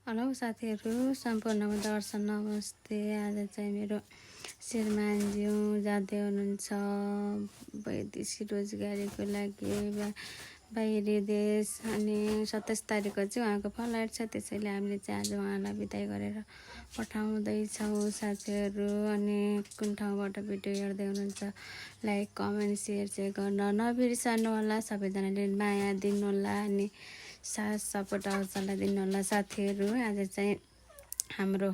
Hello साथीहरू, सम्पूर्णमा दर्शन नमस्ते। आज चाहिँ मेरो श्रीमानज्यू जाँदै हुनुहुन्छ वैदेशिक रोजगारीको लागि बाहिरी देश। अनि 27 तारिकको चाहिँ उहाँको फ्लाइट छ, त्यसैले हामीले चाहिँ आज उहाँलाई बिदाई गरेर पठाउँदैछौँ साथीहरू। अनि कुन ठाउँबाट भिडियो हेर्दै हुनुहुन्छ लाइक कमेन्ट सेयर चाहिँ गर्न नबिर्सनु होला। सबैजनाले माया दिनुहोला अनि साथ सपोर्ट आउँछलाई दिनु होला साथीहरू। आज चाहिँ हाम्रो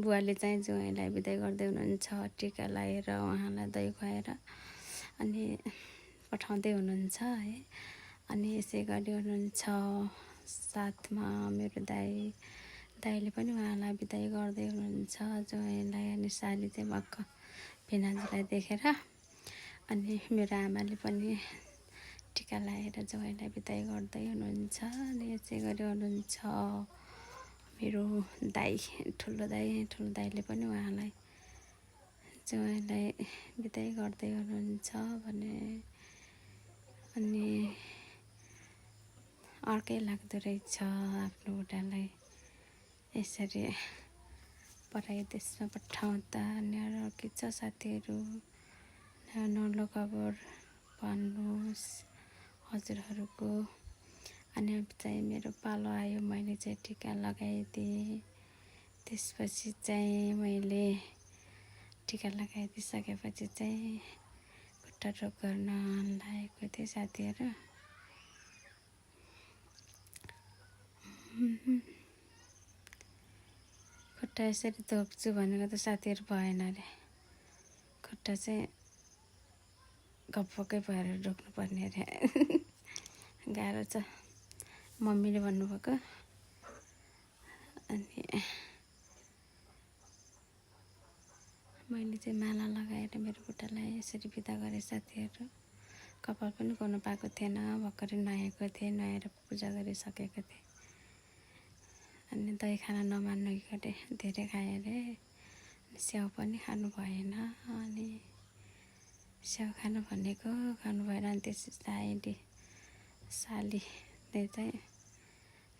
बुवाले चाहिँ ज्वाइँलाई बिदाई गर्दै हुनुहुन्छ, टिका लगाएर उहाँलाई दही खुवाएर अनि पठाउँदै हुनुहुन्छ है। अनि यसै गरी हुनुहुन्छ साथमा मेरो दाइले पनि उहाँलाई बिदाई गर्दै हुनुहुन्छ ज्वाइँलाई। अनि साली चाहिँ भक्क भिनाजुलाई देखेर अनि मेरो आमाले पनि टिका लगाएर ज्वाइँलाई बिदाई गर्दै हुनुहुन्छ। अनि यसै गरी हुनुहुन्छ मेरो ठुलो दाइले पनि उहाँलाई ज्वाइँलाई बिदाई गर्दै हुनुहुन्छ भने। अनि अर्कै लाग्दो रहेछ आफ्नो बुढालाई यसरी पराई देशमा पठाउँदा। अनि अरू के छ साथीहरू, नौलो खबर भन्नुहोस् हजुरहरूको। अनि चाहिँ मेरो पालो आयो, मैले चाहिँ टिका लगाइदिएँ। त्यसपछि चाहिँ मैले टिका लगाइदिइसकेपछि चाहिँ खुट्टा रोग गर्न लागेको थिएँ साथीहरू। खुट्टा यसरी धोक्छु भनेको त साथीहरू भएन अरे, खुट्टा चाहिँ गप्पकै भएर रोक्नुपर्ने अरे। गाह्रो छ मम्मीले भन्नुभएको। अनि मैले चाहिँ माला लगाएर मेरो बुढालाई यसरी बिदा गरेँ साथीहरू। कपाल पनि गर्नु पाएको थिएन, भर्खरै नुहाएको थिएँ, नुहाएर पूजा गरिसकेको थिएँ। अनि दही खान नमान्नु गरे, धेरै खाएँ अरे। स्याउ पनि खानु भएन। अनि स्याउ खानु भनेको खानु भएन। अनि त्यसपछि सालीले चाहिँ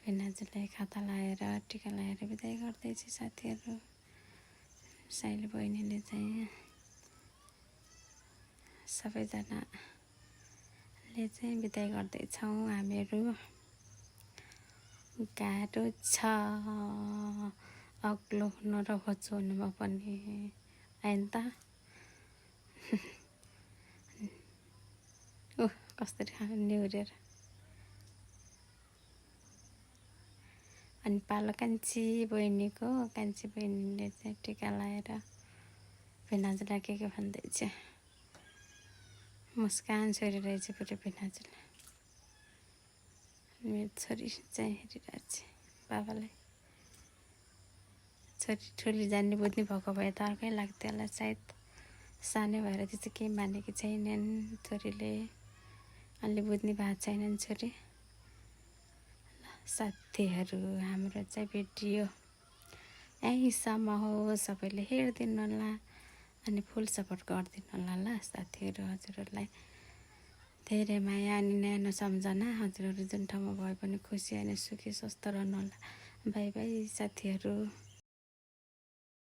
भिनाजुलाई खाता लगाएर टिका लगाएर बिदाई गर्दैछ साथीहरू। साइली बहिनीले चाहिँ सबैजनाले चाहिँ बिदाई गर्दैछौँ हामीहरू। गाह्रो छ अग्लो हुनु र होचो हुनुमा पनि आइन त। कसरी खानु निहुरेर। अनि पालो कान्छी बहिनीले चाहिँ टिका लगाएर भिनाजुलाई के भन्दैछ। मुस्कान छोरी रहेछ पुरै भिनाजुलाई। मेरो छोरी चाहिँ हेरिरहेछ बाबालाई। छोरी ठुली जान्ने बुझ्ने भएको भए त अर्कै लाग्थ्यो होला सायद। सानै भएर त्यस्तो केही मानेकी छैनन् छोरीले, अलि बुझ्ने भएको छैनन् छोरी। साथीहरू हाम्रो चाहिँ भिडियो यहीँसम्म हो, सबैले हेरिदिनु होला अनि फुल सपोर्ट गरिदिनु होला ल साथीहरू। हजुरहरूलाई धेरै माया अनि न्यानो सम्झना। हजुरहरू जुन ठाउँमा भए पनि खुसी अनि सुखी स्वस्थ रहनु होला। बाई बाई साथीहरू।